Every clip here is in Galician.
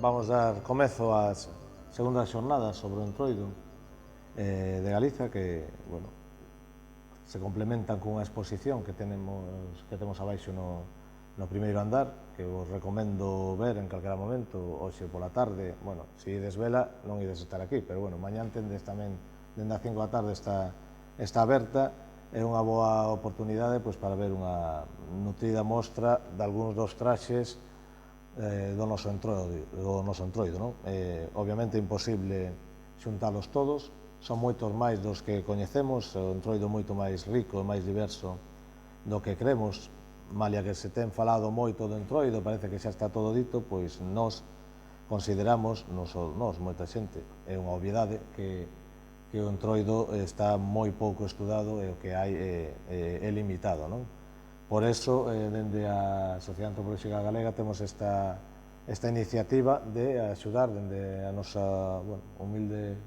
Vamos dar comezo ás segundas xornadas sobre o Entroido de Galiza, que, bueno, se complementan cunha exposición que temos abaixo no primeiro andar, que vos recomendo ver en calquera momento, hoxe pola tarde. Bueno, se ides vela, non ides estar aquí, pero, bueno, mañán tendes tamén, dende as 5 da tarde está aberta, é unha boa oportunidade para ver unha nutrida mostra de algúns dos traxes do noso Entroido, non? Obviamente é imposible xuntalos todos, son moitos máis dos que coñecemos, o Entroido moito máis rico e máis diverso do que cremos, malia que se ten falado moito do Entroido, parece que xa está todo dito, pois nós consideramos, moita xente, é unha obviedade, que o Entroido está moi pouco estudado e o que hai é limitado, non? Por eso, dende a Sociedade Antropolóxica Galega temos esta iniciativa de axudar dende a nosa humilde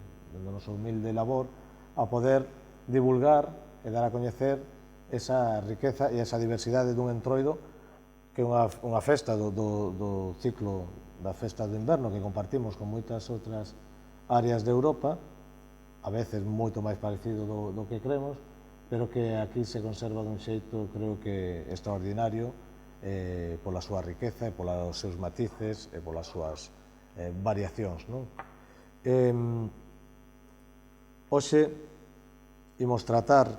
labor a poder divulgar e dar a coñecer esa riqueza e esa diversidade dun Entroido, que é unha festa do ciclo da festa do inverno que compartimos con moitas outras áreas de Europa, a veces moito máis parecido do que cremos, pero que aquí se conserva dun xeito, creo que extraordinario, pola súa riqueza e polos seus matices e polas súas variacións, non? Hoxe imos tratar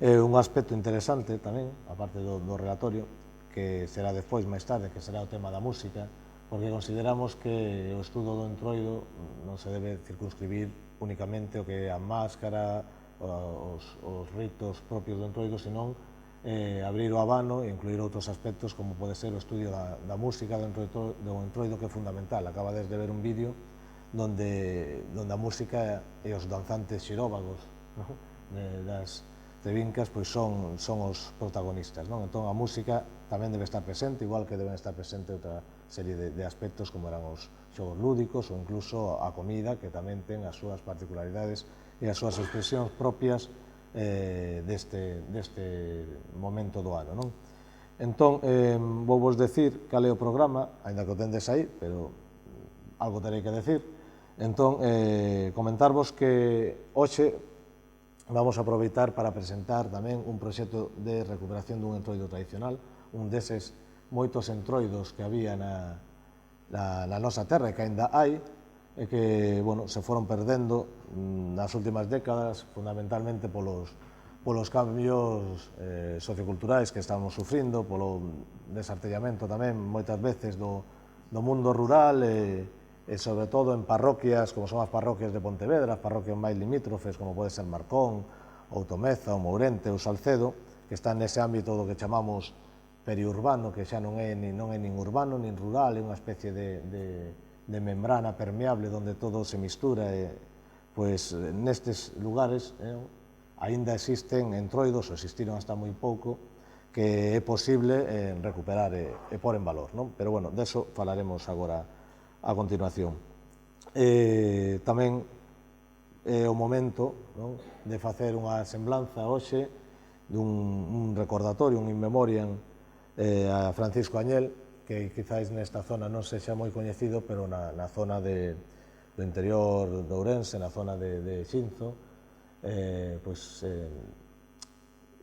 un aspecto interesante tamén, aparte do relatorio, que será despois, máis tarde, que será o tema da música, porque consideramos que o estudo do Entroido non se debe circunscribir únicamente o que é a máscara, os ritos propios do Entroido, senón abrir o abano e incluir outros aspectos como pode ser o estudio da música do Entroido, que é fundamental. Acabades de ver un vídeo donde a música e os danzantes xiróvagos das trevincas son os protagonistas, non? Entón a música tamén debe estar presente, igual que deben estar presente outra serie de aspectos como eran os xogos lúdicos ou incluso a comida, que tamén ten as súas particularidades e as súas expresións propias deste momento do ano, non? Entón, vou vos decir cal é o programa, aínda que o tendes aí, pero algo terei que decir. Entón, comentarvos que hoxe vamos a aproveitar para presentar tamén un proxecto de recuperación dun Entroido tradicional, un deses moitos Entroidos que había na nosa terra e que aínda hai, e que, bueno, se foron perdendo nas últimas décadas, fundamentalmente polos cambios socioculturais que estamos sufrindo, polo desartellamento tamén, moitas veces, do mundo rural e sobre todo en parroquias, como son as parroquias de Pontevedra, as parroquias máis limítrofes, como pode ser Marcón, ou Tomeza, ou Mourente, ou Salcedo, que están nese ámbito do que chamamos periurbano, que xa non é nin urbano, nin rural, é unha especie de membrana permeable onde todo se mistura, e pois nestes lugares aínda existen Entroidos, ou existiron hasta moi pouco, que é posible recuperar e pôr en valor, non? Pero, bueno, deso falaremos agora a continuación. Tamén é o momento de facer unha semblanza hoxe dun recordatorio, un in memoriam a Francisco Añel, que quizáis nesta zona non sexa moi coñecido, pero na zona do interior de Ourense, na zona de Xinzo,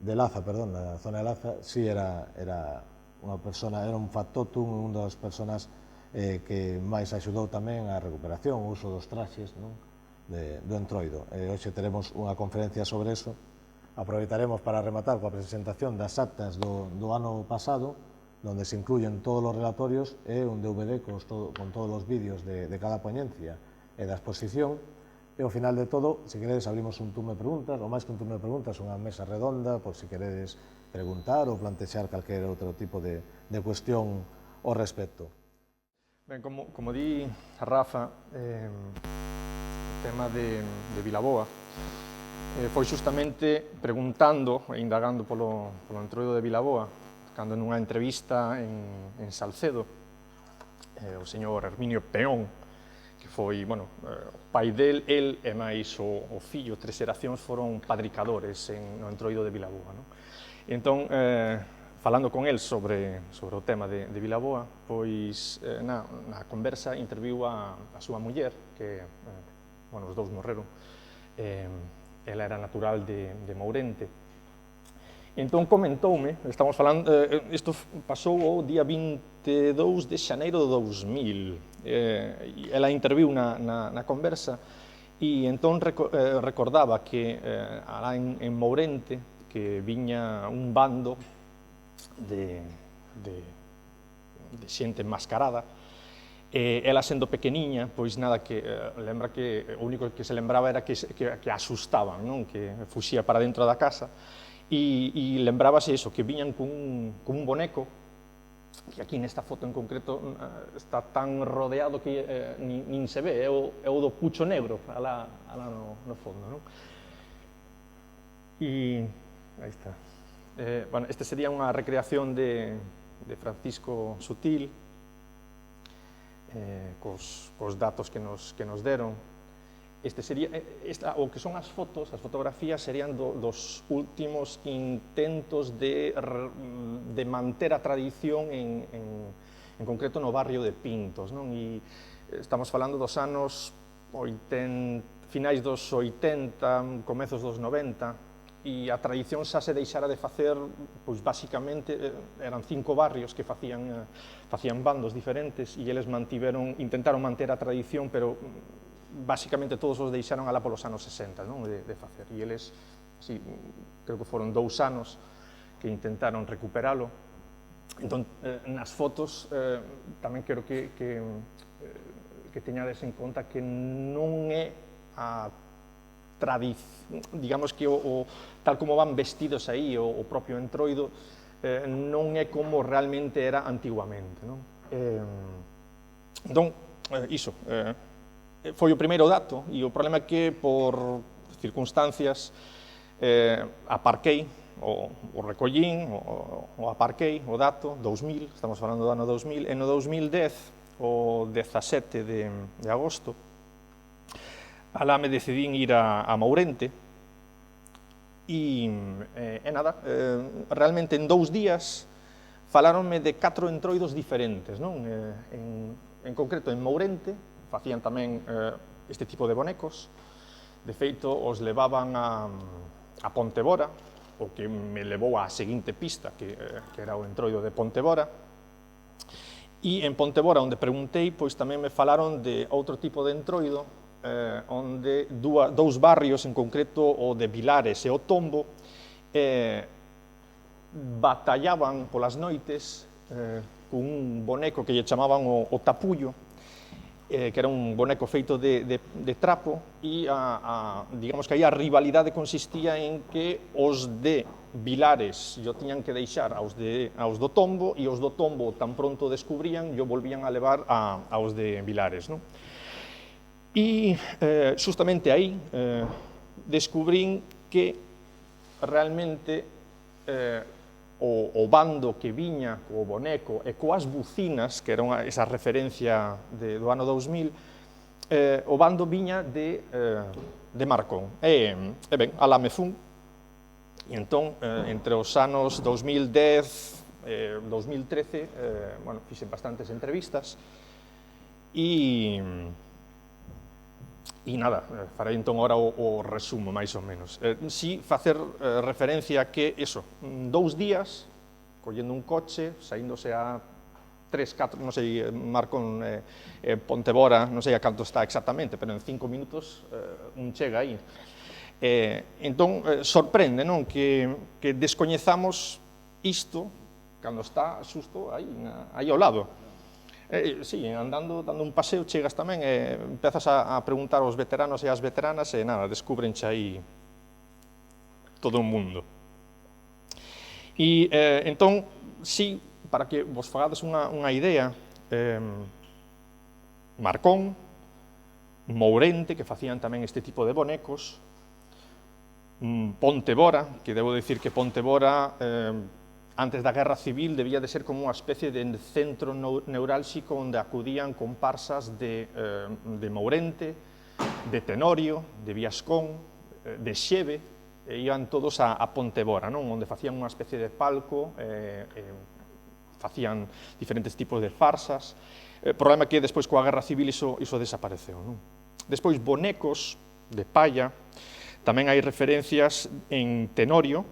de Laza, perdón, na zona de Laza, si era unha persona, era un factotum, unha das personas que máis axudou tamén a recuperación, o uso dos traxes do Entroido. Hoxe teremos unha conferencia sobre eso. Aproveitaremos para rematar coa presentación das actas do ano pasado, donde se incluyen todos os relatorios, e un DVD con todos os vídeos de cada poñencia e da exposición. E ao final de todo, se queredes, abrimos un turno de preguntas, ou máis que un turno de preguntas, unha mesa redonda, por se queredes preguntar ou plantexar calquer outro tipo de cuestión ao respecto. Ben, como di a Rafa, o tema de Vilaboa foi justamente preguntando e indagando polo entroido de Vilaboa, cando nunha entrevista en Salcedo, o señor Herminio Peón, que foi, bueno, o pai del, el e máis o fillo, 3 xeracións foron padricadores no entroido de Vilaboa, non? E entón, falando con el sobre o tema de Vilaboa, pois na conversa interviu a súa muller, que, bueno, os dous morreron, ela era natural de Mourente. Entón comentoume, estamos falando, isto pasou o día 22 de xaneiro de 2000, ela interviu na conversa, e entón recordaba que alá en Mourente, que viña un bando de xente enmascarada, ela sendo pequeniña, pois nada, que lembra que o único que se lembraba era que asustaban, non? Que fuxía para dentro da casa, e lembrábase iso, que viñan cun boneco, que aquí nesta foto en concreto está tan rodeado que nin se ve, é o do pucho negro, alá no fondo, non? E aí está. Bueno, este sería unha recreación de Francisco Sutil, cos datos que nos deron. Este sería, o que son as fotografías serían dos últimos intentos de manter a tradición en concreto no barrio de Pintos, non? E estamos falando dos anos finais dos 80, comezos dos 90, e a tradición xa se deixara de facer, pois basicamente eran 5 barrios que facían bandos diferentes, e eles intentaron manter a tradición, pero basicamente todos os deixaron alá polos anos 60, non? De facer, e eles, así, creo que foron 2 anos que intentaron recuperalo. Entón, nas fotos tamén quero que teñades en conta que non é a tradición, digamos que tal como van vestidos aí, o propio entroido, non é como realmente era antiguamente, non? Entón, iso, foi o primeiro dato, e o problema é que por circunstancias aparquei, o recollín, o aparquei, o dato, 2000, estamos falando do ano 2000, e no 2010, o 17 de agosto, alá me decidín ir a Mourente, e nada, realmente en 2 días falaronme de 4 entroidos diferentes, non? En concreto, en Mourente, facían tamén este tipo de bonecos, de feito, os levaban a Pontebora, o que me levou á seguinte pista, que era o entroido de Pontebora, e en Pontebora, onde preguntei, pois tamén me falaron de outro tipo de entroido, onde 2 barrios, en concreto o de Vilares e o Tombo, batallaban polas noites cun boneco que lle chamaban o Tapullo, que era un boneco feito de trapo, e digamos que aí a rivalidade consistía en que os de Vilares yo tiñan que deixar aos do Tombo, e os do Tombo tan pronto descubrían, yo volvían a levar aos de Vilares, non? E justamente aí descubrín que realmente o bando que viña co boneco e coas bucinas, que era esa referencia do ano 2000, o bando viña de Marcón. E ben, alá me fun, e entón, entre os anos 2010 e 2013, bueno, fixen bastantes entrevistas, e nada, farei entón agora o resumo, máis ou menos. Si facer referencia a que, 2 días, collendo un coche, saíndose a 3, 4, non sei, Marcón, Pontebora, non sei a canto está exactamente, pero en 5 minutos un chega aí. Entón, sorprende, non, que descoñezamos isto cando está xusto aí ao lado. Sí, andando, dando un paseo, chegas tamén e empezas a preguntar aos veteranos e ás veteranas e nada, descubrenche aí todo un mundo. E entón, sí, para que vos fagades unha idea, Marcón, Mourente, que facían tamén este tipo de bonecos, Pontebora, que debo dicir que Pontebora, antes da Guerra Civil, debía de ser como unha especie de centro neurálxico onde acudían comparsas de Mourente, de Tenorio, de Viascón, de Xeve, e iban todos a Pontebora, non? Onde facían unha especie de palco, facían diferentes tipos de farsas. O problema é que despois coa Guerra Civil iso desapareceu, non? Despois, bonecos de palla, tamén hai referencias en Tenorio,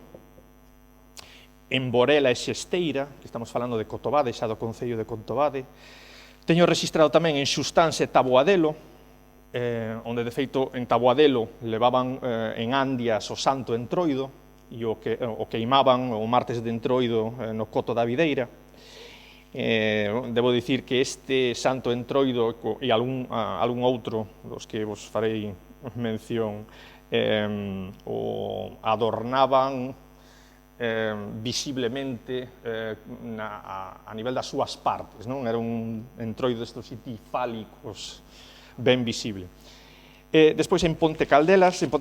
en Borela e Xesteira, que estamos falando de Cotobade, xa do Concello de Cotobade. Teño registrado tamén en Xustanse e Taboadelo, onde de feito en Taboadelo levaban en Andias o Santo Entroido e o queimaban o martes de Entroido no Coto da Videira. Debo dicir que este Santo Entroido e algún outro dos que vos farei mención o adornaban visiblemente a nivel das súas partes, non? Era un entroido destos fálicos ben visible. Despois en Ponte Caldelas, en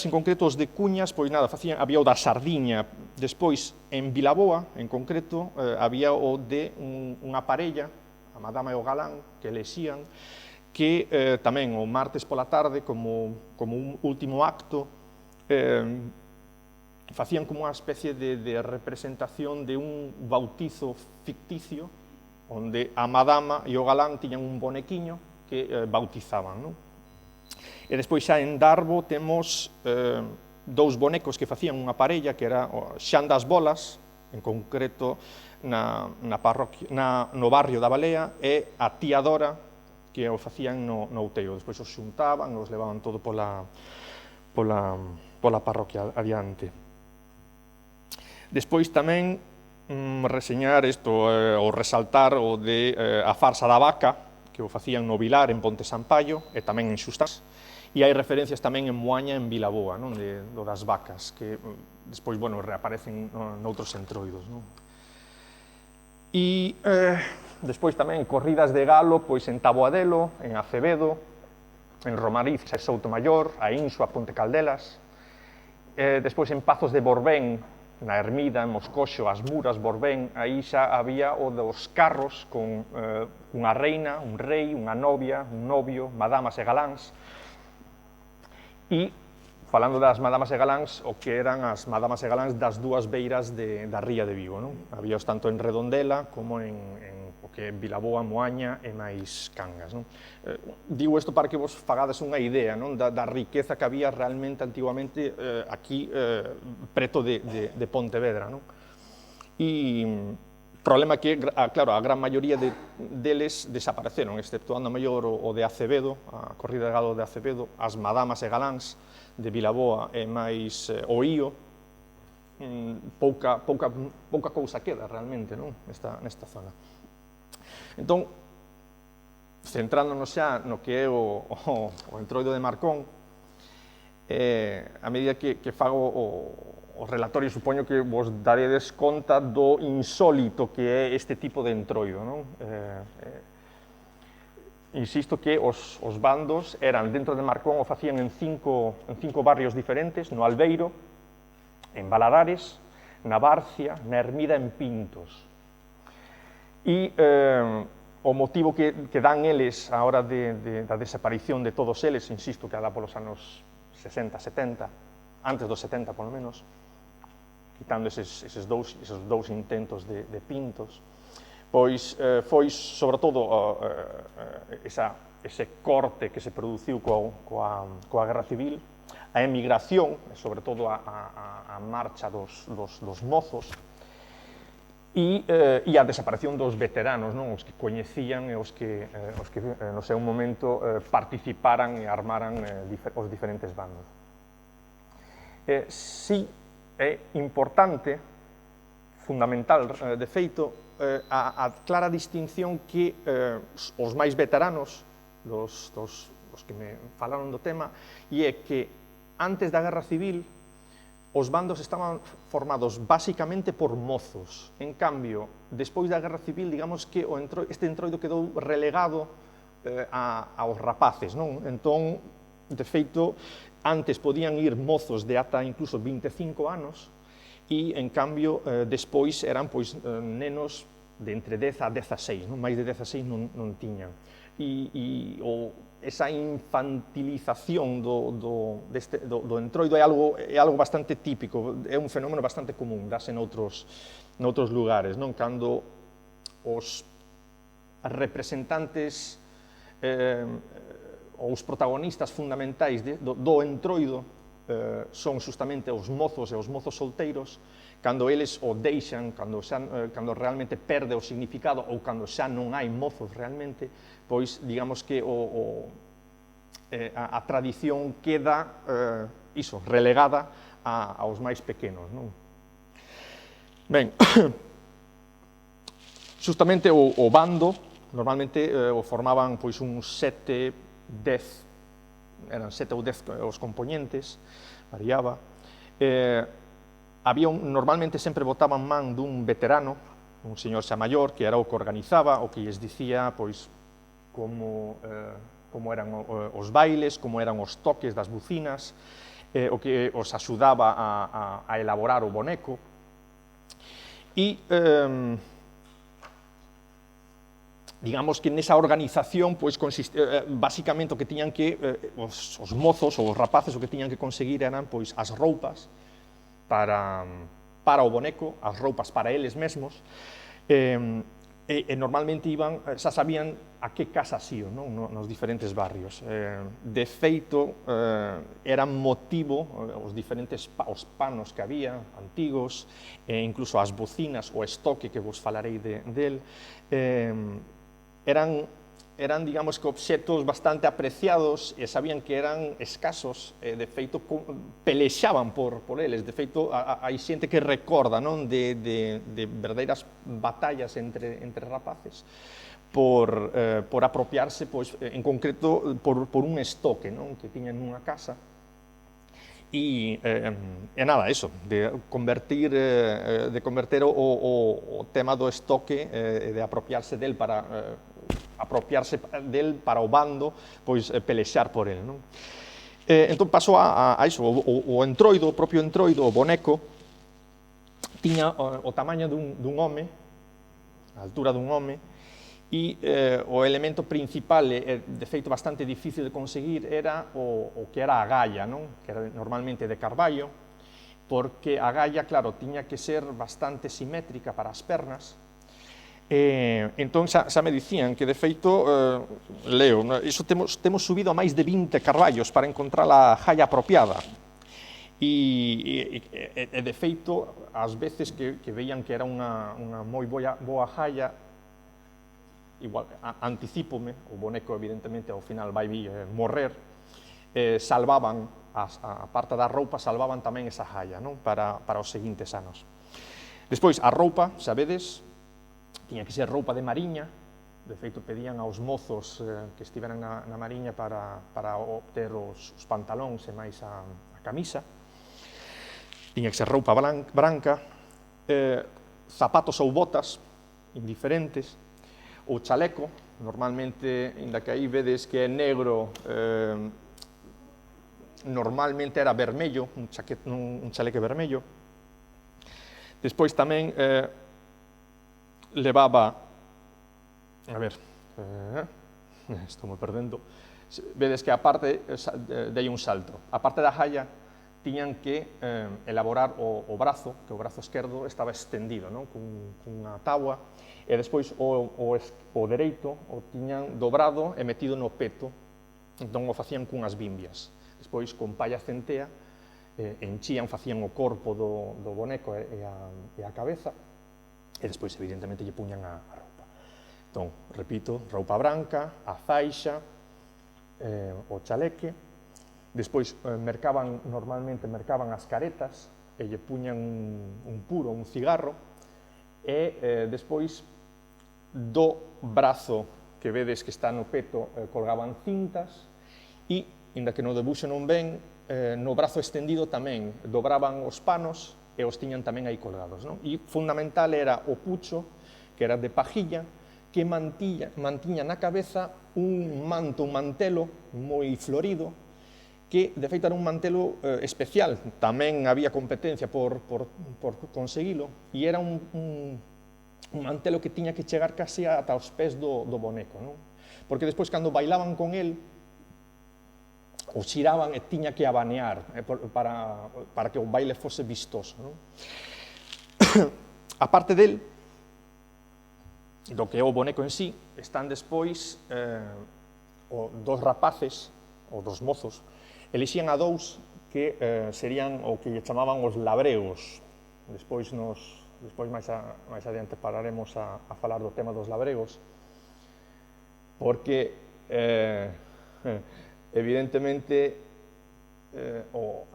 concreto os de Cuñas, pois nada, había o da Sardiña. Despois en Vilaboa, en concreto, había o de unha parella, a madama e o galán, que elexían, que tamén o martes pola tarde, como un último acto, facían como unha especie de representación de un bautizo ficticio, onde a madama e o galán tiñan un bonequiño que bautizaban, non? E despois xa en Darbo temos dous bonecos que facían unha parella, que era Xan das Bolas, en concreto no barrio da Balea, e a tía Dora, que o facían no Outeiro. Despois os xuntaban, os levaban todo pola parroquia adiante. Despois tamén reseñar isto, ou resaltar o de a farsa da vaca, que o facían no Vilar, en Ponte Sampaio, e tamén en Xustás. E hai referencias tamén en Moaña, en Vilaboa, non? Do das vacas, que despois, bueno, reaparecen noutros entroidos, non? E despois tamén corridas de galo, pois en Taboadelo, en Acevedo, en Romariz, e Soutomaior, a Inso, a Ponte Caldelas. Despois en Pazos de Borbén, na Ermida, en Moscoxo, as Muras, Borbén, aí xa había o dos carros con unha reina, un rei, unha novia, un novio, madamas e galáns. E, falando das madamas e galáns, o que eran as madamas e galáns das dúas beiras da ría de Vigo, non? Habíaos tanto en Redondela como en o que é Vilaboa, Moaña e máis Cangas, non? Digo isto para que vos fagades unha idea, non? Da riqueza que había realmente antiguamente aquí preto de Pontevedra, non? E o problema é que, claro, a gran maioría deles desapareceron, exceptuando a mellor o de Acevedo, a corrida de galo de Acevedo, as madamas e galáns de Vilaboa e máis o Ío. Pouca cousa queda realmente, non? Nesta zona. Entón, centrándonos xa no que é o entroido de Marcón, a medida que fago o relatorio, supoño que vos daredes conta do insólito que é este tipo de entroido, non? Insisto que os bandos eran, dentro de Marcón, o facían en cinco barrios diferentes, no Albeiro, en Valadares, na Barcia, na Ermida, en Pintos. E o motivo que dan eles a hora da desaparición de todos eles, insisto que alá polos anos 60, 70, antes dos 70 polo menos, quitando eses dous intentos de Pintos, pois foi, sobre todo, ese corte que se produciu coa Guerra Civil, a emigración, sobre todo a marcha dos mozos, e a desaparición dos veteranos, non? Os que coñecían e os que no seu momento participaran e armaran os diferentes bandos. Si é importante fundamental, de feito, a clara distinción que os máis veteranos, os que me falaron do tema, e é que antes da Guerra Civil os bandos estaban formados basicamente por mozos. En cambio, despois da Guerra Civil, digamos que este entroido quedou relegado aos rapaces, non? Entón, de feito, antes podían ir mozos de ata incluso 25 anos, e, en cambio, despois eran nenos de entre 10 a 16, non? Máis de 16 non tiñan. E esa infantilización do entroido é algo bastante típico, é un fenómeno bastante común, dase noutros lugares, non? Cando os representantes ou os protagonistas fundamentais do entroido son justamente os mozos e os mozos solteiros, cando eles o deixan, cando realmente perde o significado ou cando xa non hai mozos realmente, pois digamos que a tradición queda relegada aos máis pequenos, non? Ben, justamente o bando, normalmente o formaban uns 7, 10, eran 7 ou 10 os componentes, variaba. Normalmente sempre botaban man dun veterano, un señor xa maior, que era o que organizaba, o que lles dicía como eran os bailes, como eran os toques das bucinas, o que os axudaba a elaborar o boneco. E digamos que nesa organización, basicamente o que tiñan que, os mozos ou os rapaces, o que tiñan que conseguir eran as roupas para o boneco, as roupas para eles mesmos, e normalmente xa sabían a que casas ían, nos diferentes barrios. De feito, eran motivo os panos que había, antigos, incluso as bocinas, o estoque que vos falarei del, eran, digamos que, obxetos bastante apreciados e sabían que eran escasos, de feito, pelexaban por eles. De feito, hai xente que recorda de verdadeiras batallas entre rapaces por apropiarse, en concreto, por un estoque que tiñan nunha casa. E nada, eso, de converter o tema do estoque, de apropiarse del para o bando, pelexar por el, non? Entón pasou a iso, o entroido, o propio entroido, o boneco, tiña o tamaño dun home, a altura dun home, e o elemento principal, de feito bastante difícil de conseguir, era o que era a galla, non? Que era normalmente de carballo, porque a galla, claro, tiña que ser bastante simétrica para as pernas. Entón xa me dicían que, de feito, leo, iso temos subido a máis de 20 carballos para encontrar a jalla apropiada. E de feito, ás veces que veían que era unha moi boa jalla, igual, anticípome, o boneco, evidentemente, ao final vai morrer, salvaban, a parte da roupa, salvaban tamén esa jalla, non? Para os seguintes anos. Despois, a roupa, sabedes, tiña que ser roupa de mariña. De feito, pedían aos mozos que estiveran na mariña para obter os pantalóns e máis a camisa. Tiña que ser roupa branca, zapatos ou botas indiferentes, o chaleco, normalmente, inda que aí vedes que é negro, normalmente era vermello, un chaleque vermello. Despois tamén levaba, a ver, estou me perdendo, vedes que a parte, dei un salto, a parte da jalla tiñan que elaborar o brazo, que o brazo esquerdo estaba extendido, cunha táboa, e despois o dereito o tiñan dobrado e metido no peto, entón o facían cunhas bimbias. Despois, con palla centea, enchían, facían o corpo do boneco e a cabeza, e despois, evidentemente, lle puñan a roupa. Entón, repito, roupa branca, a faixa, o chaleque, despois normalmente mercaban as caretas, e lle puñan un puro, un cigarro, e despois do brazo que vedes que está no peto colgaban cintas e, inda que no debuxo non ven, no brazo estendido tamén dobraban os panos e os tiñan tamén aí colgados. Non? E fundamental era o pucho, que era de pajilla, que mantiña na cabeza un manto, un mantelo moi florido, que de feito era un mantelo especial, tamén había competencia por conseguilo, e era un mantelo que tiña que chegar casi ata os pés do boneco, non? Porque despois, cando bailaban con el, o xiraban e tiña que abanear para que o baile fose vistoso, non? A parte del, do que é o boneco en sí, están despois dos rapaces, ou dos mozos, elixían a dous que serían o que lle chamaban os labregos. Despois máis adiante pararemos a falar do tema dos labregos, porque evidentemente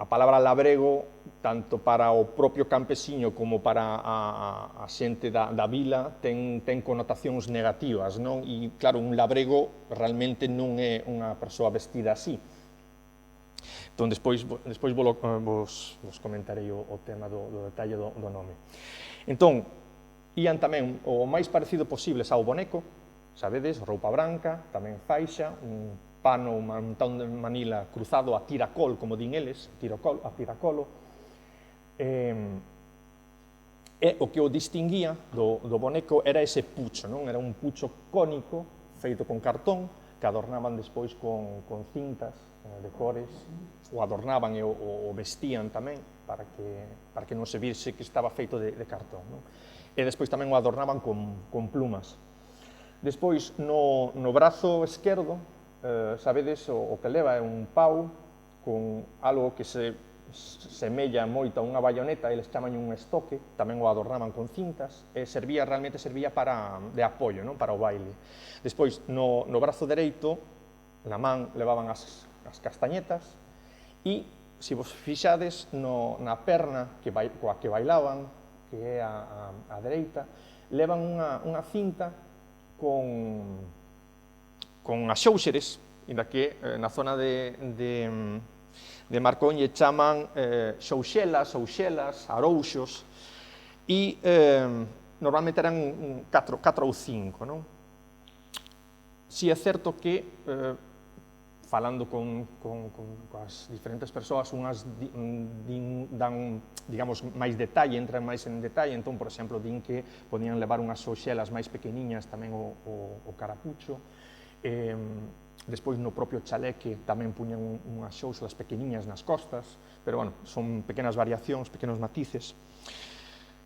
a palabra labrego, tanto para o propio campesiño como para a xente da vila, ten connotacións negativas, non? E claro, un labrego realmente non é unha persoa vestida así. Entón, despois vos comentarei o tema do detalle do nome. Entón, ían tamén o máis parecido posible ao boneco, sabedes, roupa branca, tamén faixa, un pano, un mantón de Manila cruzado a tiracol, como din eles, a tiracolo, e o que o distinguía do boneco era ese pucho, non? Era un pucho cónico, feito con cartón, que adornaban despois con cintas de cores, o adornaban e o vestían tamén, para que non se vise que estaba feito de cartón, non? E despois tamén o adornaban con plumas. Despois, no brazo esquerdo, sabedes, o que leva é un pau con algo que se semella moito a unha bayoneta, eles chaman un estoque, tamén o adornaban con cintas, e realmente servía de apoio, non? Para o baile. Despois, no brazo dereito, na man levaban as castañetas, e, se vos fixades, na perna coa que bailaban, que é a dereita, levan unha cinta con as xóuxeres, inda que na zona de Marcón lle chaman xouxelas, arouxos, e normalmente eran 4 ou 5, non? Si é certo que, falando coas diferentes persoas, unhas dan, digamos, máis detalle, entran máis en detalle, entón, por exemplo, din que podían levar unhas xouxelas máis pequeniñas, tamén o carapucho, despois no propio chaleque tamén puñan unhas xouxelas pequeniñas nas costas, pero, bueno, son pequenas variacións, pequenos matices.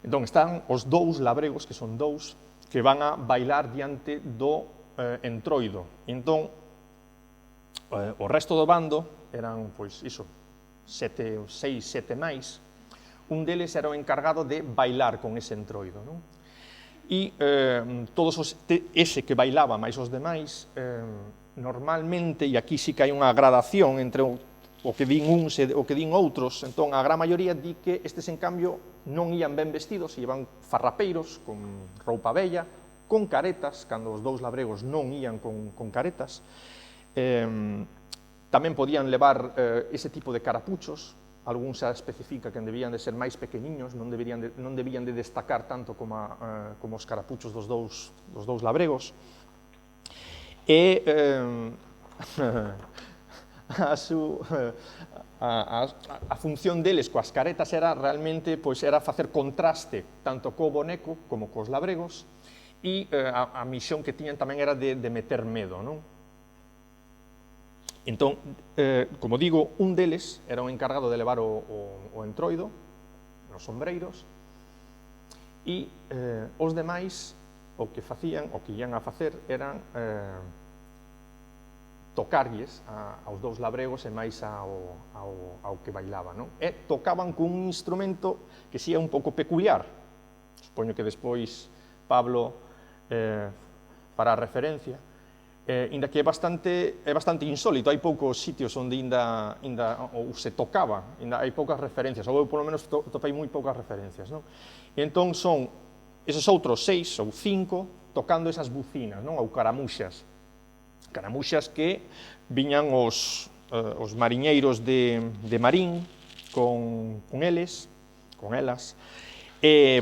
Entón, están os dous labregos, que son dous, que van a bailar diante do entroido. Entón, o resto do bando eran, pois, iso, 6, 7 máis. Un deles era o encargado de bailar con ese entroido, non? E ese que bailaba máis os demais, normalmente, e aquí sí que hai unha gradación entre o que din uns e o que din outros, entón a gran maioría di que estes, en cambio, non ían ben vestidos, iban farrapeiros, con roupa bella, con caretas, cando os dous labregos non ían con caretas. Tamén podían levar ese tipo de carapuchos, algún xa especifica que debían de ser máis pequeniños, non debían de destacar tanto como os carapuchos dos dous labregos. E a función deles coas caretas era realmente facer contraste tanto co boneco como cos labregos, e a misión que tiñan tamén era de meter medo, non? Entón, como digo, un deles era o encargado de levar o entroido, nos sombreiros, e os demais o que ian a facer eran tocarlles aos dous labregos e máis ao que bailaba, non? E tocaban con un instrumento que si é un pouco peculiar. Supoño que despois Pablo fará referencia, inda que é bastante insólito, hai poucos sitios onde ainda se tocaba, ainda hai poucas referencias, ou eu polo menos topei moi poucas referencias, non? E entón son eses outros 6 ou 5 tocando esas bucinas, non? Ou caramuxas. Caramuxas que viñan os mariñeiros de Marín con elas,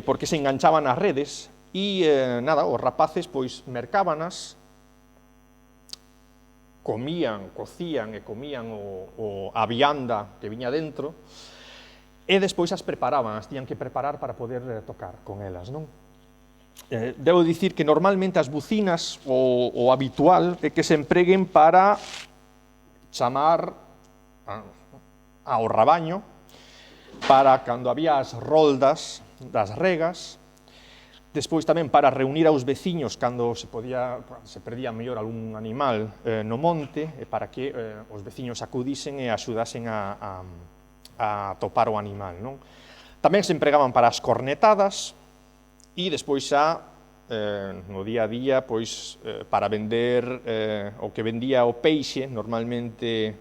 porque se enganchaban as redes, e nada, os rapaces pois mercábanas, comían, cocían e comían a vianda que viña dentro, e despois as preparaban, as tiñan que preparar para poder tocar con elas, non? Debo dicir que normalmente as bucinas, o habitual, é que se empreguen para chamar ao rabaño, para cando había as roldas das regas, despois tamén para reunir aos veciños cando se perdía mellor algún animal no monte, para que os veciños acudisen e axudasen a topar o animal, non? Tamén se empregaban para as cornetadas e despois xa no día a día pois para vender o que vendía o peixe, normalmente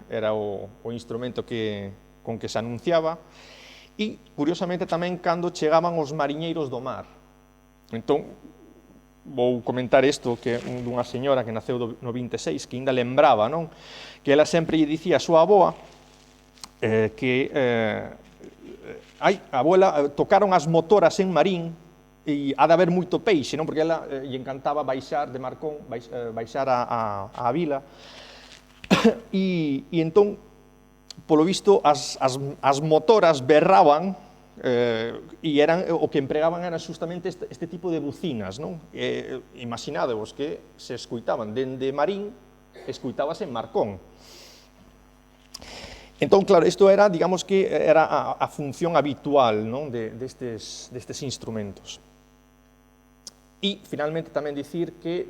era o instrumento con que se anunciaba. E, curiosamente, tamén cando chegaban os mariñeiros do mar. Entón, vou comentar isto, que é dunha señora que naceu no 26, que ainda lembraba, non? Que ela sempre lle dicía a súa avoa que abuela, tocaron as motoras en Marín e ha de haber moito peixe, non? Porque ela lle encantaba baixar de Marcón, baixar a vila, e entón, polo visto, as motoras berraban e o que empregaban era justamente este tipo de bucinas, non? Imaginadevos que se escoitaban dende Marín, escoitábase en Marcón. Entón, claro, isto era, digamos que era a función habitual, non? destes instrumentos. E, finalmente, tamén dicir que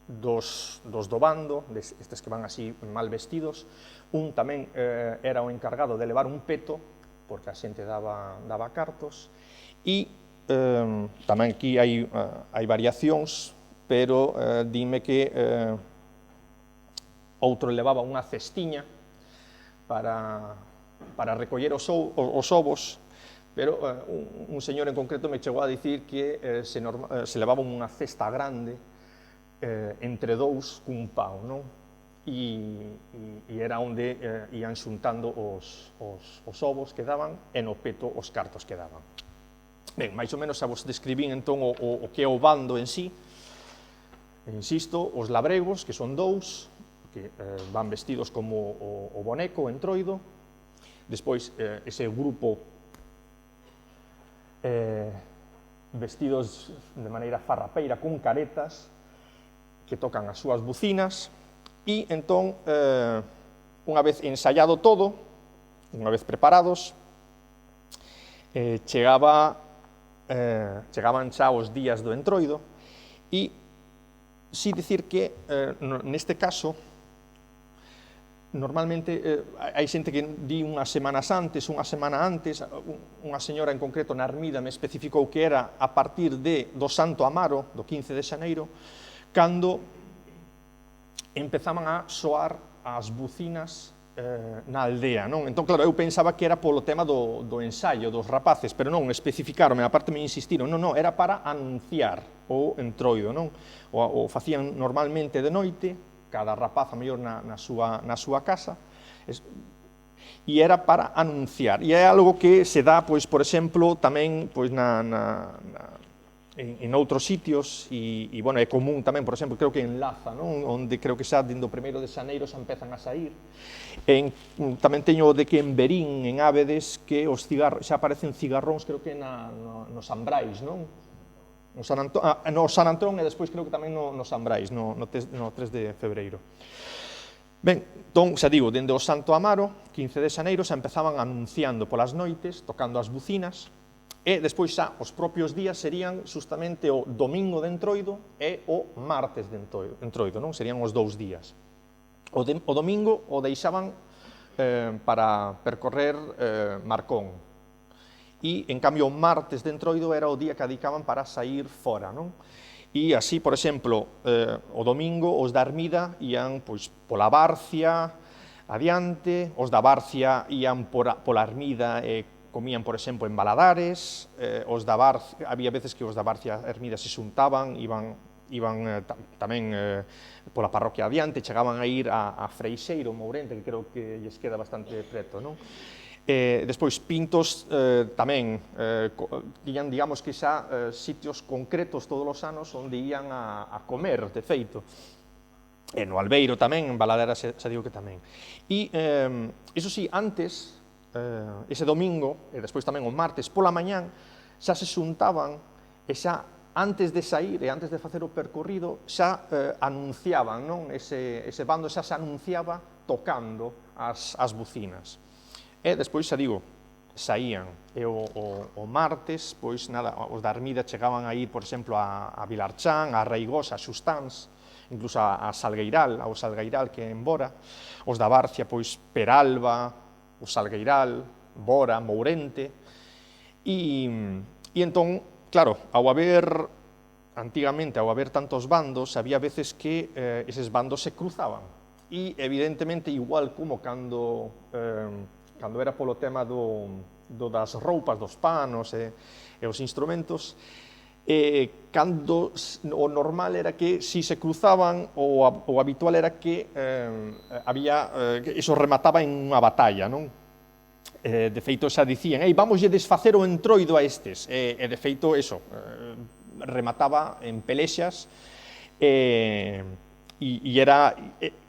dos do bando, estes que van así mal vestidos, un tamén era o encargado de levar un peto, porque a xente daba cartos, e tamén aquí hai variacións, pero dime que outro levaba unha cestiña para recoller os ovos, pero un señor en concreto me chegou a dicir que se levaba unha cesta grande entre dous cun pau, non? E era onde ian xuntando os ovos que daban e no peto os cartos que daban. Ben, máis ou menos xa vos describín entón o que é o bando en sí. Insisto, os labregos, que son dous, que van vestidos como o boneco, o entroido, despois ese grupo vestidos de maneira farrapeira con caretas, que tocan as súas bucinas, e entón, unha vez ensaiado todo, unha vez preparados, chegaban xa os días do entroido, e si dicir que, neste caso, normalmente hai xente que di unhas semanas antes, unha semana antes, unha señora en concreto na Armida me especificou que era a partir do Santo Amaro, do 15 de xaneiro, cando empezaban a soar as bucinas na aldea, non? Entón, claro, eu pensaba que era polo tema do ensaio dos rapaces, pero non, especificaronme, aparte me insistiron, non, era para anunciar o entroido, non? O facían normalmente de noite, cada rapaz a mellor na súa casa, e era para anunciar. E é algo que se dá, pois, por exemplo, tamén pois en outros sitios, e bueno, é común tamén, por exemplo, creo que en Laza, non? Onde creo que xa dende o 1 de xaneiro xa empezan a sair. Tamén teño de que en Verín, en Ábedes, que xa aparecen cigarróns, creo que nos Ambrais, non? No San Antón e despois creo que tamén no San Brais, no 3 de febreiro. Ben, entón, xa digo, dende o Santo Amaro, 15 de xaneiro, xa empezaban anunciando polas noites, tocando as bucinas, e despois xa os propios días serían justamente o domingo de entroido e o martes de entroido, non? Serían os 2 días. O domingo o deixaban para percorrer Marcón, e, en cambio, o martes de entroido era o día que dedicaban para sair fora, non? E así, por exemplo, o domingo os da Armida ían pois pola Barcia adiante, os da Barcia ían pola Armida e comían, por exemplo, en Valadares, había veces que os da Barcia Hermida se xuntaban, iban tamén pola parroquia adiante, chegaban a ir a Freixeiro, Mourente, que creo que lles queda bastante preto, non? Despois, Pintos tamén tiñan, digamos que xa sitios concretos todos os anos onde ian a comer, de feito. E no Albeiro tamén, en Baladera xa digo que tamén. E, iso sí, antes, ese domingo, e despois tamén o martes, pola mañán, xa se xuntaban e xa, antes de sair e antes de facer o percorrido, xa anunciaban, non? Ese bando xa se anunciaba tocando as bucinas. E despois, xa digo, saían. E o martes, pois nada, os da Ermida chegaban a ir, por exemplo, a Vilarchán, a Reigosa, a Xustans, incluso ao Salgueiral, que é en Bora, os da Barcia, pois, Peralba, o Salgueiral, Bora, Mourente, e entón, claro, antigamente, ao haber tantos bandos, había veces que eses bandos se cruzaban, e, evidentemente, igual como cando era polo tema das roupas, dos panos e os instrumentos, cando o normal era que si se cruzaban, o habitual era que iso remataba en unha batalla, non? De feito, xa dicían, vamoslle desfacer o entroido a estes, e de feito, remataba en pelexas, e era,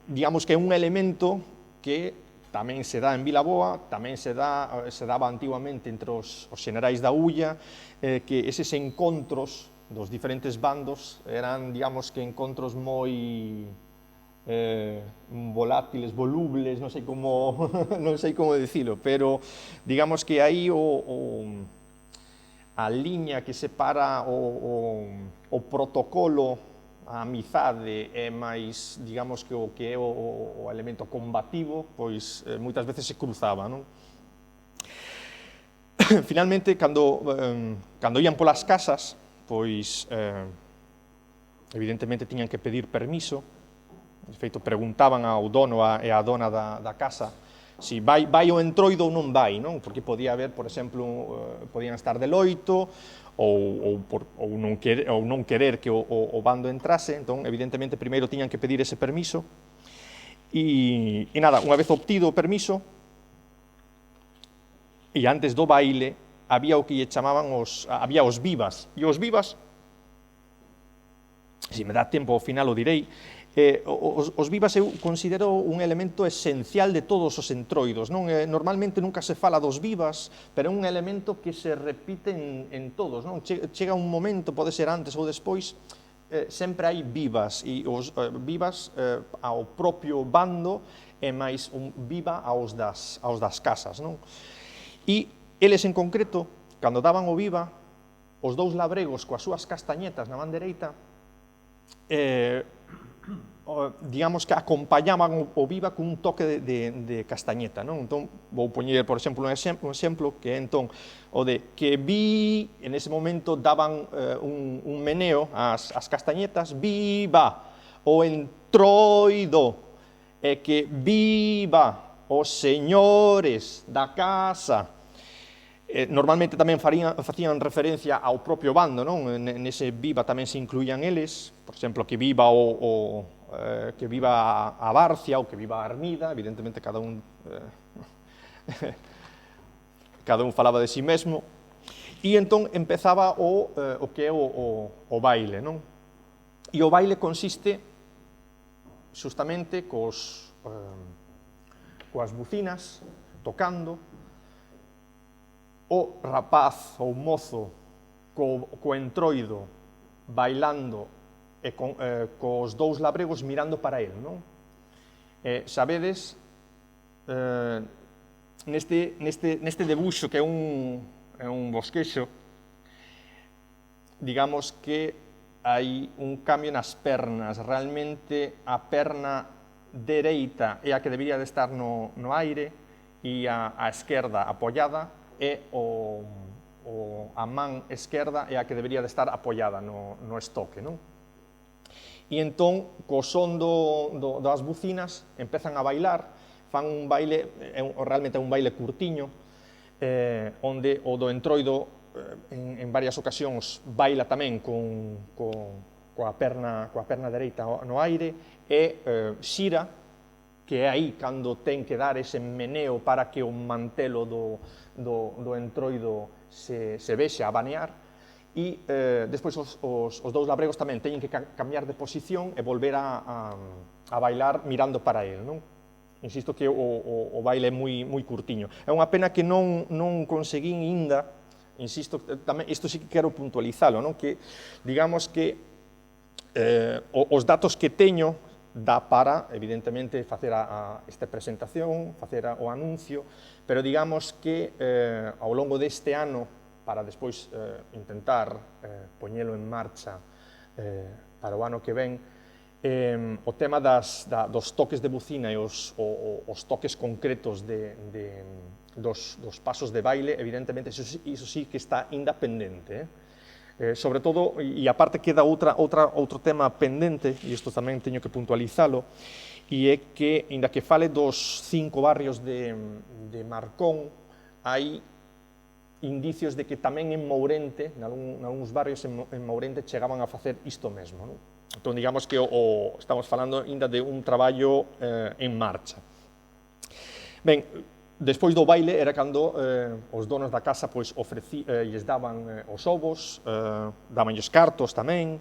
digamos que un elemento que tamén se dá en Vilaboa, tamén se daba antiguamente entre os xenerais da Ulla, que eses encontros dos diferentes bandos eran, digamos que, encontros moi volátiles, volubles, non sei como dicilo, pero digamos que aí a liña que separa o protocolo, a amizade é máis, digamos que o elemento combativo, pois moitas veces se cruzaba, non? Finalmente, cando ían polas casas, pois evidentemente tiñan que pedir permiso. De feito, preguntaban ao dono e á dona da casa si vai o entroido ou non vai, non? Porque podía haber, por exemplo, podían estar de loito ou non querer que o bando entrase. Entón, evidentemente, primeiro tiñan que pedir ese permiso. E nada, unha vez obtido o permiso, e antes do baile, había o que lle chamaban había os vivas. E os vivas, se me dá tempo ao final o direi, os vivas eu considero un elemento esencial de todos os entroidos, non? Normalmente nunca se fala dos vivas, pero é un elemento que se repite en todos, non? Chega un momento, pode ser antes ou despois, sempre hai vivas, e os vivas ao propio bando e máis un viva aos das casas, non? E eles en concreto, cando daban o viva, os dous labregos coas súas castañetas na man dereita, digamos que acompañaban o viva cun toque de castañeta, non? Entón, vou poñer, por exemplo, un exemplo que é entón o de que vi, en ese momento daban un meneo ás castañetas, viva o entroido, e que viva os señores da casa. Normalmente tamén facían referencia ao propio bando, non? Nese viva tamén se incluían eles, por exemplo, que viva a Barcia ou que viva a Ermida, evidentemente cada un falaba de si mesmo, e entón empezaba o que é o baile, non? E o baile consiste justamente coas bucinas, tocando, o rapaz ou mozo co entroido bailando e cos dous labregos mirando para el, non? Sabedes, neste debuxo que é un bosquexo, digamos que hai un cambio nas pernas. Realmente a perna dereita é a que debería de estar no aire e a esquerda apoiada, e a man esquerda é a que debería de estar apoiada no estoque, non? E entón, co son das bucinas, empezan a bailar, fan un baile, realmente é un baile curtiño, onde o do entroido en varias ocasións baila tamén coa perna dereita no aire e xira, que é aí cando ten que dar ese meneo para que o mantelo do entroido se vexe a banear, e despois os dous labregos tamén teñen que cambiar de posición e volver a bailar mirando para el, non? Insisto que o baile é moi curtiño. É unha pena que non conseguín ainda, insisto, tamén, isto sí que quero puntualizalo, non? Que, digamos que os datos que teño dá para, evidentemente, facer esta presentación, facer o anuncio, pero digamos que ao longo deste ano, para despois intentar poñelo en marcha para o ano que ven, o tema dos toques de bucina e os toques concretos dos pasos de baile, evidentemente, iso sí que está ainda pendente. Sobre todo, e aparte queda outro tema pendente, e isto tamén teño que puntualizalo, e é que, ainda que fale dos 5 barrios de Marcón, hai indicios de que tamén en Mourente, nalgúns barrios en Mourente, chegaban a facer isto mesmo, non? Entón, digamos que estamos falando ainda de un traballo en marcha. Ben, despois do baile era cando os donos da casa lles daban os ovos, dabanlles cartos tamén,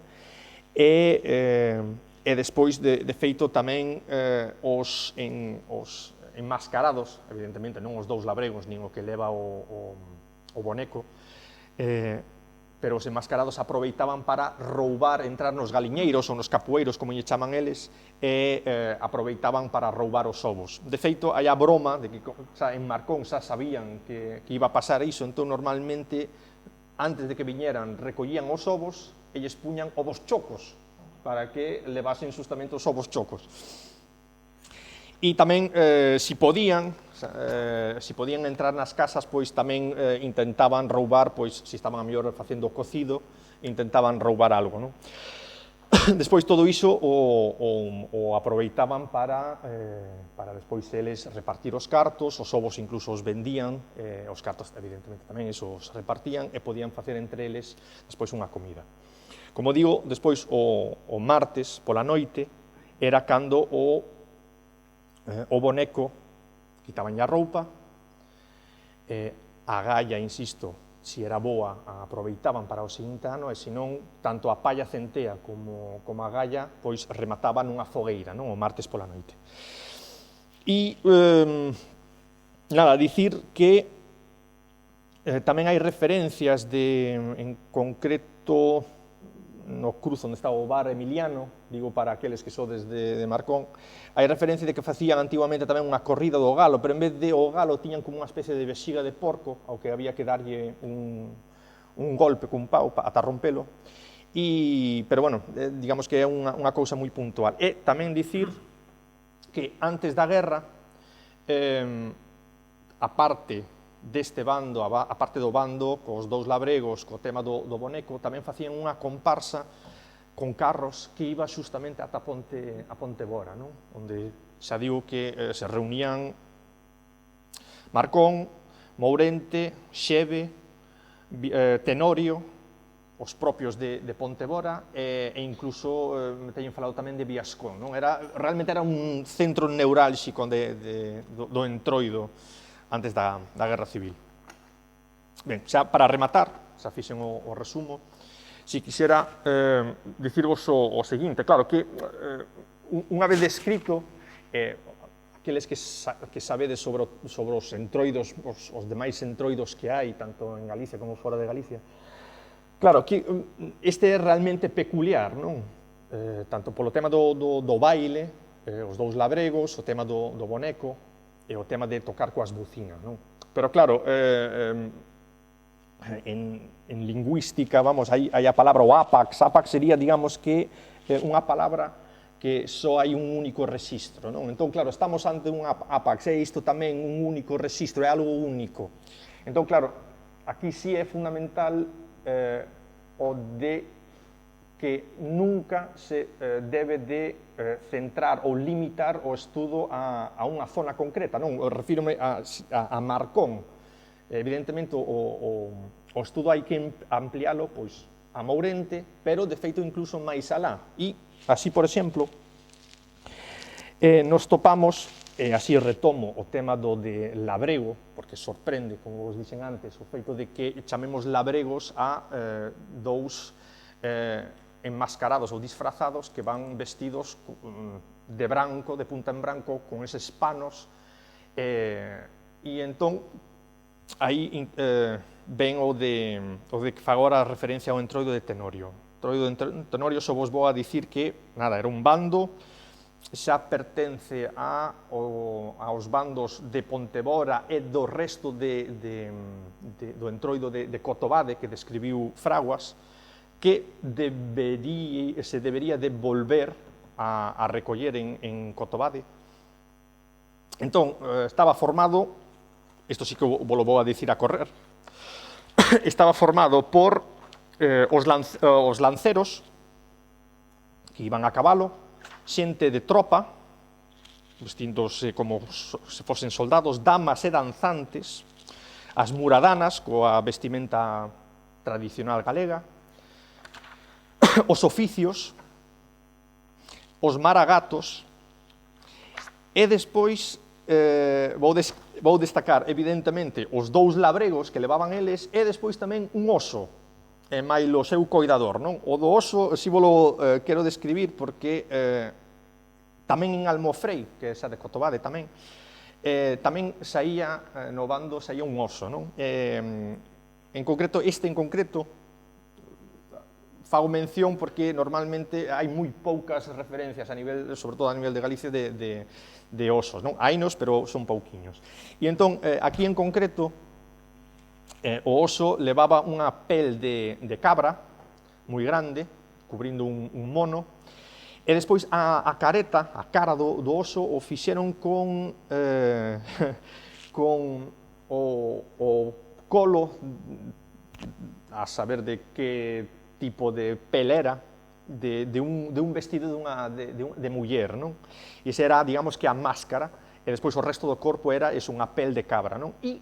e despois, de feito, tamén os enmascarados, evidentemente non os dous labregos, nin o que leva o boneco, pero os enmascarados aproveitaban para roubar, entrar nos galiñeiros ou nos capueiros, como lle chaman eles, e aproveitaban para roubar os ovos. De feito, hai a broma de que en Marcón xa sabían que iba a pasar iso, entón normalmente, antes de que viñeran, recollían os ovos e lles puñan ovos chocos, para que levasen justamente os ovos chocos. E tamén, se podían entrar nas casas, pois tamén intentaban roubar, pois se estaban a mellor facendo cocido, intentaban roubar algo, non? Despois todo iso o aproveitaban para despois eles repartir os cartos, os ovos incluso os vendían, os cartos evidentemente tamén os repartían e podían facer entre eles despois unha comida. Como digo, despois o martes pola noite era cando o boneco quitabanlle a roupa, a galla, insisto, se era boa, a aproveitaban para o seguinte ano, e senón, tanto a palla centea como a galla, pois remataban nunha fogueira, non? O martes pola noite. E, nada, dicir que tamén hai referencias en concreto, no cruzo onde está o bar Emiliano, digo para aqueles que sodes de Marcón, hai referencia de que facían antiguamente tamén unha corrida do galo, pero en vez de o galo tiñan como unha especie de vexiga de porco, ao que había que darlle un golpe cun pau ata rompelo, pero bueno, digamos que é unha cousa moi puntual. E tamén dicir que antes da guerra, a parte deste bando, a parte do bando, cos dous labregos, co tema do boneco, tamén facían unha comparsa con carros que iba xustamente ata a Pontebora, non? Onde xa digo que se reunían Marcón, Mourente, Xeve, Tenorio, os propios de Pontebora e incluso me teñen falado tamén de Viascón, non? Realmente era un centro neurálxico do entroido antes da Guerra Civil. Ben, xa para rematar, xa fixen o resumo, se quixera dicirvos o seguinte, claro, que unha vez descrito, aqueles que sabedes sobre os entroidos, os demais entroidos que hai, tanto en Galicia como fora de Galicia, claro, que este é realmente peculiar, non? Tanto polo tema do baile, os dous labregos, o tema do boneco, e o tema de tocar coas bucinas, non? Pero claro, en lingüística, vamos, hai a palabra o ápax. Ápax sería, digamos, que unha palabra que só hai un único rexistro, non? Entón, claro, estamos ante un ápax, é isto tamén un único rexistro, é algo único. Entón, claro, aquí sí é fundamental o de que nunca se debe de centrar ou limitar o estudo a unha zona concreta, non? Refírome a Marcón, Evidentemente, o estudo hai que ampliálo pois, a Mourente, pero de feito incluso máis alá. E así, por exemplo, nos topamos, e así retomo o tema do de labrego, porque sorprende, como vos dixen antes, o feito de que chamemos labregos a dous enmascarados ou disfrazados que van vestidos de branco, de punta en branco, con eses panos, e entón, aí ven o de que fa agora referencia ao entroido de Tenorio. O entroido de Tenorio só vos vou a dicir que, nada, era un bando, xa pertence aos bandos de Pontebora e do resto do entroido de Cotobade que describiu Fraguas, que se debería de volver a recoller en Cotobade. Entón, estaba formado, isto sí que vos lo vou a dicir a correr, estaba formado por os lanceros, que iban a cabalo, xente de tropa, vestidos como se fosen soldados, damas e danzantes, as muradanas, coa vestimenta tradicional galega, os oficios, os maragatos, e despois vou destacar, evidentemente, os dous labregos que levaban eles, e despois tamén un oso, e máis o seu coidador, non? O do oso, si volo quero describir, porque tamén en Almofrei, que é esa de Cotobade tamén, tamén saía, no bando, saía un oso, non? En concreto, fago mención porque normalmente hai moi poucas referencias, sobre todo a nivel de Galicia, de osos, non? Hainos, pero son pouquiños. E entón, aquí en concreto, o oso levaba unha pel de cabra moi grande, cubrindo un mono, e despois a careta, a cara do oso, o fixeron con o colo, a saber de que tipo de pel era, de un vestido de muller, non? E esa era, digamos, que a máscara, e despois o resto do corpo era unha pel de cabra, non? E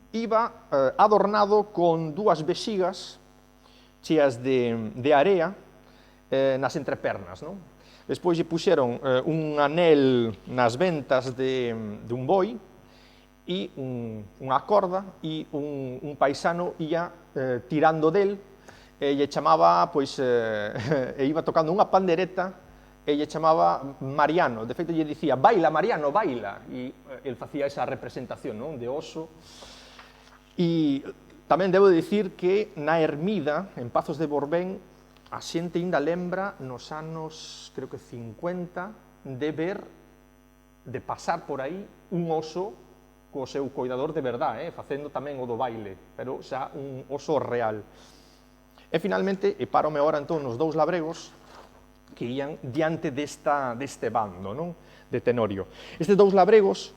iba adornado con dúas vexigas cheas de area nas entrepernas, non? Despois lle puxeron un anel nas ventas dun boi e unha corda, e un paisano ia tirando del, e lle chamaba, pois, e iba tocando unha pandereta, e lle chamaba Mariano. De feito, lle dicía, baila, Mariano, baila, e el facía esa representación, non, de oso. E tamén debo dicir que na Ermida, en Pazos de Borbén, a xente ainda lembra nos anos, creo que 50, de pasar por aí un oso co seu coidador de verdade, facendo tamén o do baile, pero xa un oso real. E finalmente, e párome agora entón nos dous labregos que ían diante deste bando, non? De Tenorio. Estes dous labregos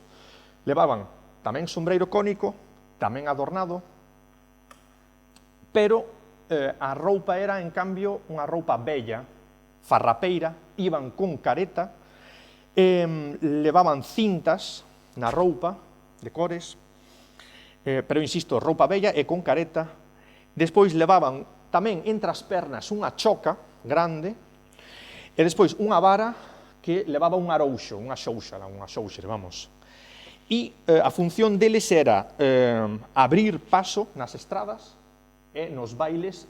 levaban tamén sombreiro cónico, tamén adornado, pero a roupa era, en cambio, unha roupa bella, farrapeira, iban con careta, levaban cintas na roupa, de cores, pero, insisto, roupa bella e con careta. Despois levaban tamén entre as pernas unha choca grande, e despois unha vara que levaba un arouxo, unha xouxer, vamos. E a función deles era abrir paso nas estradas e nos bailes,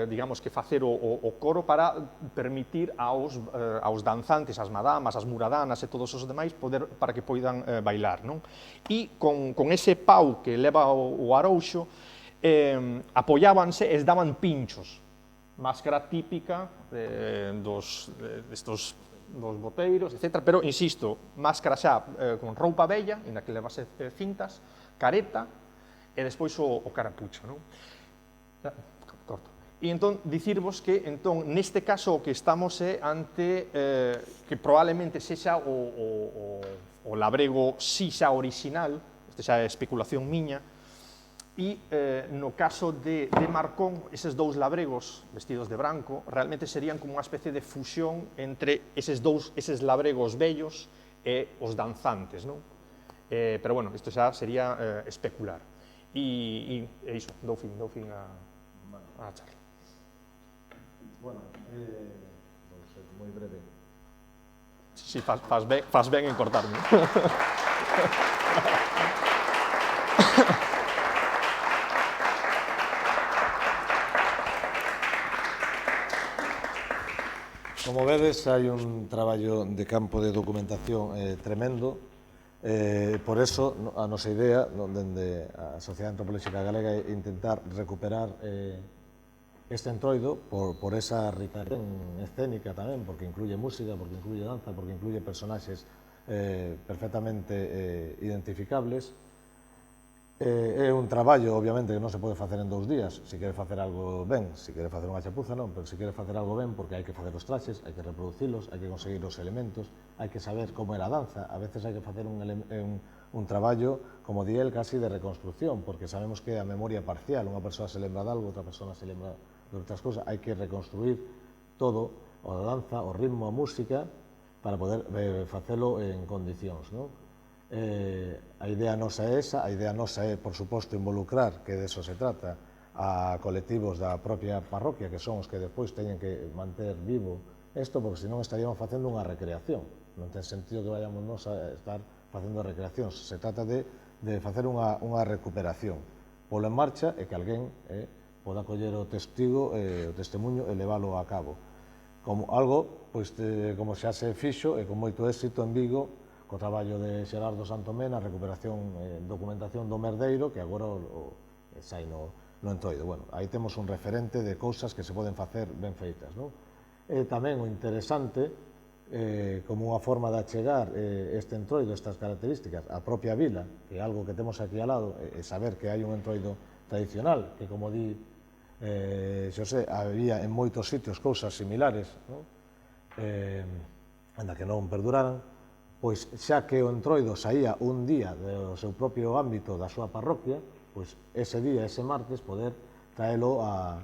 digamos que facer o coro para permitir aos danzantes, as madamas, as muradanas e todos os demais para que poidan bailar, non? E con ese pau que leva o arouxo, apoiábanse e daban pinchos, máscara típica dos boteiros, etc. Pero, insisto, máscara xa con roupa bella, na que levase cintas, careta, e despois o carapucho, non? Corto. E entón, dicirvos que, neste caso, o que estamos é ante que probablemente sexa o labrego si xa original, este xa é especulación miña, e no caso de Marcón, eses dous labregos vestidos de branco realmente serían como unha especie de fusión entre eses labregos vellos e os danzantes, non? Pero, bueno, isto xa sería especular. e iso, dou fin a charla. Bueno, vou ser moi breve. Si, faz ben en cortarme. Como vedes, hai un traballo de campo de documentación tremendo. Por eso, a nosa idea, dende a Sociedade Antropolóxica Galega, é intentar recuperar este entroido por esa riqueza escénica tamén, porque incluye música, porque incluye danza, porque incluye personaxes perfectamente identificables. É un traballo, obviamente, que non se pode facer en 2 días. Se quere facer algo ben, se quere facer unha chapuza non, pero se quere facer algo ben, porque hai que facer os traxes, hai que reproducilos, hai que conseguir os elementos, hai que saber como era a danza. A veces hai que facer un traballo, como di el, casi de reconstrucción, porque sabemos que a memoria parcial, unha persoa se lembra de algo, outra persoa se lembra de outras cousas. Hai que reconstruir todo, a danza, o ritmo, a música, para poder facelo en condicións, non? A idea nosa é esa, a idea nosa é, por suposto, involucrar, que de eso se trata, a colectivos da propia parroquia, que son os que despois teñen que manter vivo isto, porque senón estaríamos facendo unha recreación. Non ten sentido que vayamos nos a estar facendo recreacións. Se trata de facer unha recuperación. Polo en marcha e que alguén poda coller o testigo, o testemunho e leválo a cabo. Como algo, pois, como xa se fixo e con moito éxito en Vigo, co traballo de Xerardo Santomé na recuperación e documentación do Merdeiro, que agora sai no entroido. Bueno, aí temos un referente de cousas que se poden facer ben feitas, non? E tamén o interesante, como unha forma de achegar este entroido, estas características, a propia vila, que é algo que temos aquí ao lado, e saber que hai un entroido tradicional, que, como di Xosé, había en moitos sitios cousas similares, non? Anda que non perduraran, pois xa que o entroido saía un día do seu propio ámbito da súa parroquia, pois ese día, ese martes, poder traelo a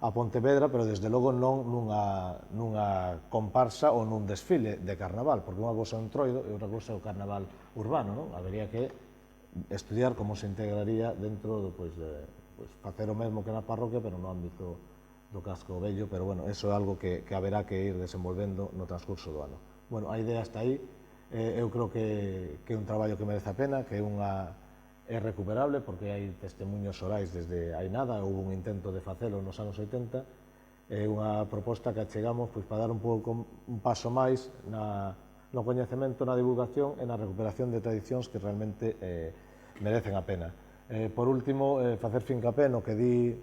Pontevedra, pero desde logo non nunha comparsa ou nun desfile de carnaval, porque unha cousa é o entroido e outra cousa é o carnaval urbano, non? Habería que estudiar como se integraría dentro de facer o mesmo que na parroquia, pero no ámbito do casco vello, pero bueno, eso é algo que haberá que ir desenvolvendo no transcurso do ano. Bueno, a idea está aí. Eu creo que é un traballo que merece a pena, que é recuperable, porque hai testemunhos orais desde hai nada, houve un intento de facelo nos anos 80, é unha proposta que achegamos para dar un paso máis no coñecemento, na divulgación e na recuperación de tradicións que realmente merecen a pena. Por último, facer fincapé no que di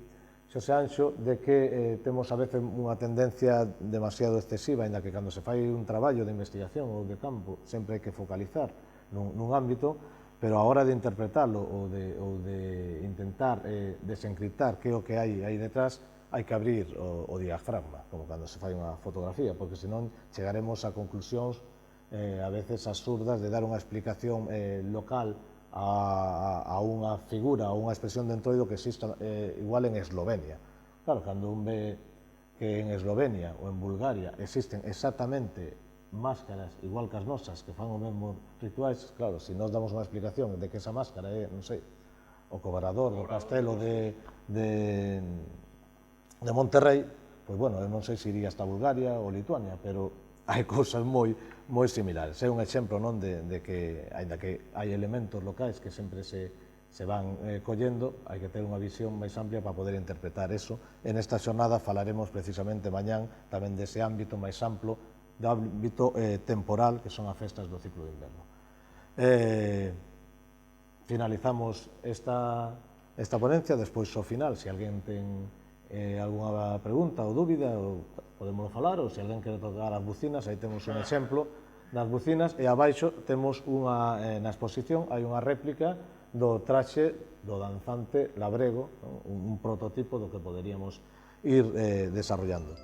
Xosé Anxo, de que temos a veces unha tendencia demasiado excesiva, ainda que cando se fai un traballo de investigación ou de campo sempre hai que focalizar nun ámbito, pero a hora de interpretarlo ou de intentar desencriptar que é o que hai detrás, hai que abrir o diafragma, como cando se fai unha fotografía, porque senón chegaremos a conclusións a veces absurdas de dar unha explicación local a unha figura ou unha expresión de entroido que exista igual en Eslovenia. Claro, cando un ve que en Eslovenia ou en Bulgaria existen exactamente máscaras igual que as nosas, que fan os mesmos rituais, claro, se nos damos unha explicación de que esa máscara é, non sei, o cobrador do castelo de Monterrey, pois, bueno, eu non sei se iría hasta Bulgaria ou Lituania, pero hai cousas moi similares. É un exemplo, non, de que, aínda que hai elementos locais que sempre se van collendo, hai que ter unha visión máis amplia para poder interpretar eso. En esta xornada falaremos precisamente mañán tamén dese ámbito máis amplo, do ámbito temporal, que son as festas do ciclo de inverno. Finalizamos esta ponencia, despois ao final, se alguén ten algunha pregunta ou dúbida, podemos falar, ou se alguén quere tocar as bucinas, aí temos un exemplo das bucinas, e abaixo temos na exposición, hai unha réplica do traxe do danzante labrego, un prototipo do que poderíamos ir desarrollando.